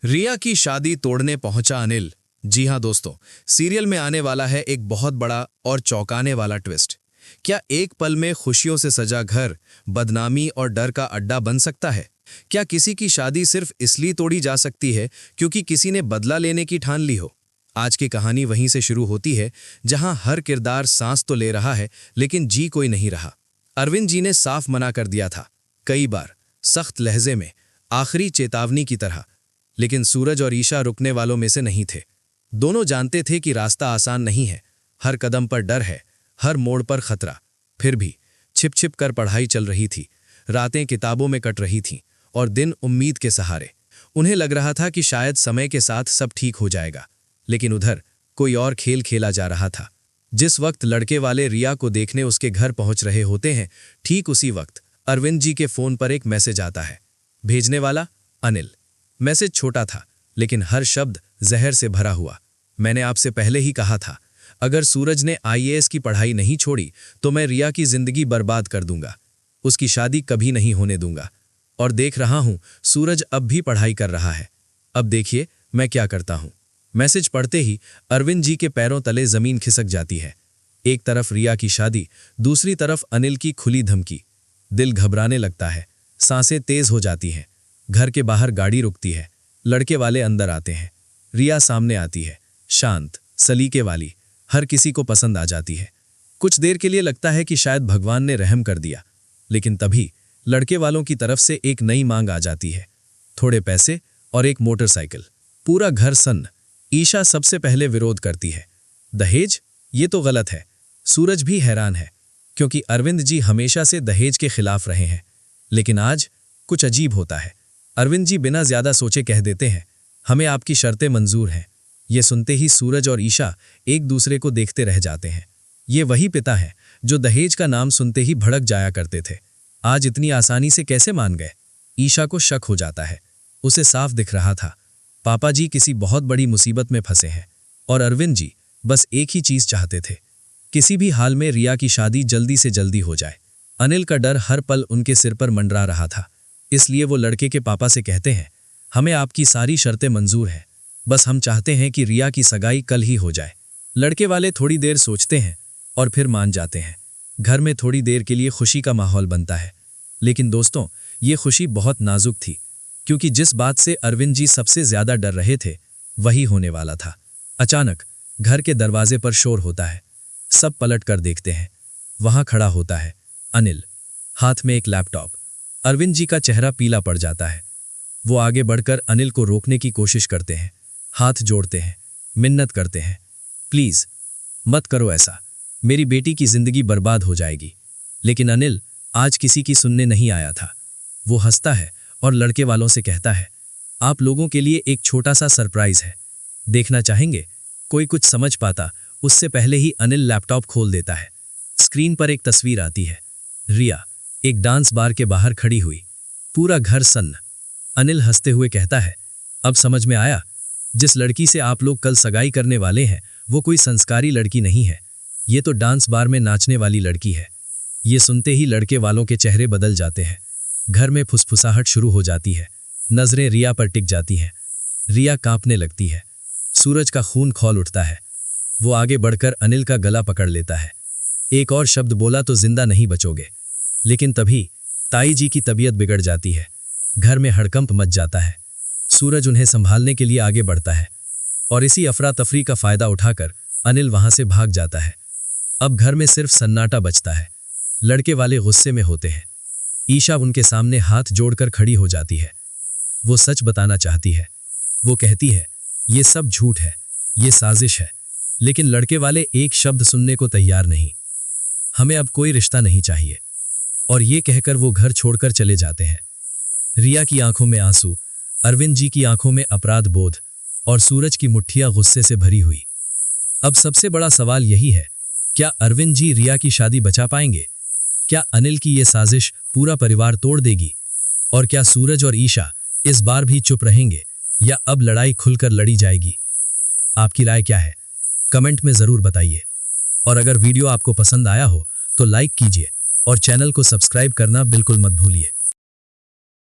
रिया की शादी तोड़ने पहुंचा अनिल। जी हां दोस्तों, सीरियल में आने वाला है एक बहुत बड़ा और चौंकाने वाला ट्विस्ट। क्या एक पल में खुशियों से सजा घर बदनामी और डर का अड्डा बन सकता है? क्या किसी की शादी सिर्फ इसलिए तोड़ी जा सकती है क्योंकि किसी ने बदला लेने की ठान ली हो? आज की कहानी वहीं से शुरू होती है जहां हर किरदार सांस तो ले रहा है लेकिन जी कोई नहीं रहा। अरविंद जी ने साफ मना कर दिया था, कई बार सख्त लहजे में, आखिरी चेतावनी की तरह। लेकिन सूरज और ईशा रुकने वालों में से नहीं थे। दोनों जानते थे कि रास्ता आसान नहीं है, हर कदम पर डर है, हर मोड़ पर खतरा। फिर भी छिप छिप कर पढ़ाई चल रही थी, रातें किताबों में कट रही थीं और दिन उम्मीद के सहारे। उन्हें लग रहा था कि शायद समय के साथ सब ठीक हो जाएगा, लेकिन उधर कोई और खेल खेला जा रहा था। जिस वक्त लड़के वाले रिया को देखने उसके घर पहुंच रहे होते हैं, ठीक उसी वक्त अरविंद जी के फोन पर एक मैसेज आता है। भेजने वाला अनिल। मैसेज छोटा था लेकिन हर शब्द जहर से भरा हुआ। मैंने आपसे पहले ही कहा था, अगर सूरज ने आईएएस की पढ़ाई नहीं छोड़ी तो मैं रिया की जिंदगी बर्बाद कर दूंगा, उसकी शादी कभी नहीं होने दूंगा। और देख रहा हूं सूरज अब भी पढ़ाई कर रहा है। अब देखिए मैं क्या करता हूं। मैसेज पढ़ते ही अरविंद जी के पैरों तले जमीन खिसक जाती है। एक तरफ रिया की शादी, दूसरी तरफ अनिल की खुली धमकी। दिल घबराने लगता है, सांसें तेज हो जाती हैं। घर के बाहर गाड़ी रुकती है, लड़के वाले अंदर आते हैं। रिया सामने आती है, शांत, सलीके वाली, हर किसी को पसंद आ जाती है। कुछ देर के लिए लगता है कि शायद भगवान ने रहम कर दिया, लेकिन तभी लड़के वालों की तरफ से एक नई मांग आ जाती है। थोड़े पैसे और एक मोटरसाइकिल। पूरा घर सन्न। ईशा सबसे पहले विरोध करती है। दहेज? ये तो गलत है। सूरज भी हैरान है, क्योंकि अरविंद जी हमेशा से दहेज के खिलाफ रहे हैं। लेकिन आज कुछ अजीब होता है। अरविंद जी बिना ज्यादा सोचे कह देते हैं, हमें आपकी शर्तें मंजूर हैं। ये सुनते ही सूरज और ईशा एक दूसरे को देखते रह जाते हैं। ये वही पिता हैं जो दहेज का नाम सुनते ही भड़क जाया करते थे। आज इतनी आसानी से कैसे मान गए? ईशा को शक हो जाता है। उसे साफ दिख रहा था, पापा जी किसी बहुत बड़ी मुसीबत में फंसे हैं और अरविंद जी बस एक ही चीज चाहते थे, किसी भी हाल में रिया की शादी जल्दी से जल्दी हो जाए। अनिल का डर हर पल उनके सिर पर मंडरा रहा था, इसलिए वो लड़के के पापा से कहते हैं, हमें आपकी सारी शर्तें मंजूर हैं, बस हम चाहते हैं कि रिया की सगाई कल ही हो जाए। लड़के वाले थोड़ी देर सोचते हैं और फिर मान जाते हैं। घर में थोड़ी देर के लिए खुशी का माहौल बनता है, लेकिन दोस्तों ये खुशी बहुत नाजुक थी, क्योंकि जिस बात से अरविंद जी सबसे ज्यादा डर रहे थे वही होने वाला था। अचानक घर के दरवाजे पर शोर होता है। सब पलट कर देखते हैं। वहां खड़ा होता है अनिल, हाथ में एक लैपटॉप। अरविंद जी का चेहरा पीला पड़ जाता है। वो आगे बढ़कर अनिल को रोकने की कोशिश करते हैं, हाथ जोड़ते हैं, मिन्नत करते हैं, प्लीज मत करो ऐसा, मेरी बेटी की जिंदगी बर्बाद हो जाएगी। लेकिन अनिल आज किसी की सुनने नहीं आया था। वो हंसता है और लड़के वालों से कहता है, आप लोगों के लिए एक छोटा सा सरप्राइज है, देखना चाहेंगे? कोई कुछ समझ पाता उससे पहले ही अनिल लैपटॉप खोल देता है। स्क्रीन पर एक तस्वीर आती है, रिया एक डांस बार के बाहर खड़ी हुई, पूरा घर सन्न। अनिल हंसते हुए कहता है, अब समझ में आया, जिस लड़की से आप लोग कल सगाई करने वाले हैं वो कोई संस्कारी लड़की नहीं है, ये तो डांस बार में नाचने वाली लड़की है। ये सुनते ही लड़के वालों के चेहरे बदल जाते हैं। घर में फुसफुसाहट शुरू हो जाती है। नजरें रिया पर टिक जाती हैं। रिया कांपने लगती है। सूरज का खून खौल उठता है। वो आगे बढ़कर अनिल का गला पकड़ लेता है। एक और शब्द बोला तो जिंदा नहीं बचोगे। लेकिन तभी ताई जी की तबीयत बिगड़ जाती है। घर में हड़कंप मच जाता है। सूरज उन्हें संभालने के लिए आगे बढ़ता है और इसी अफरा तफरी का फायदा उठाकर अनिल वहां से भाग जाता है। अब घर में सिर्फ सन्नाटा बचता है। लड़के वाले गुस्से में होते हैं। ईशा उनके सामने हाथ जोड़कर खड़ी हो जाती है। वो सच बताना चाहती है। वो कहती है, ये सब झूठ है, ये साजिश है। लेकिन लड़के वाले एक शब्द सुनने को तैयार नहीं। हमें अब कोई रिश्ता नहीं चाहिए। और ये कहकर वो घर छोड़कर चले जाते हैं। रिया की आंखों में आंसू, अरविंद जी की आंखों में अपराध बोध और सूरज की मुट्ठियां गुस्से से भरी हुई। अब सबसे बड़ा सवाल यही है, क्या अरविंद जी रिया की शादी बचा पाएंगे? क्या अनिल की ये साजिश पूरा परिवार तोड़ देगी? और क्या सूरज और ईशा इस बार भी चुप रहेंगे या अब लड़ाई खुलकर लड़ी जाएगी? आपकी राय क्या है? कमेंट में जरूर बताइए। और अगर वीडियो आपको पसंद आया हो तो लाइक कीजिए और चैनल को सब्सक्राइब करना बिल्कुल मत भूलिए।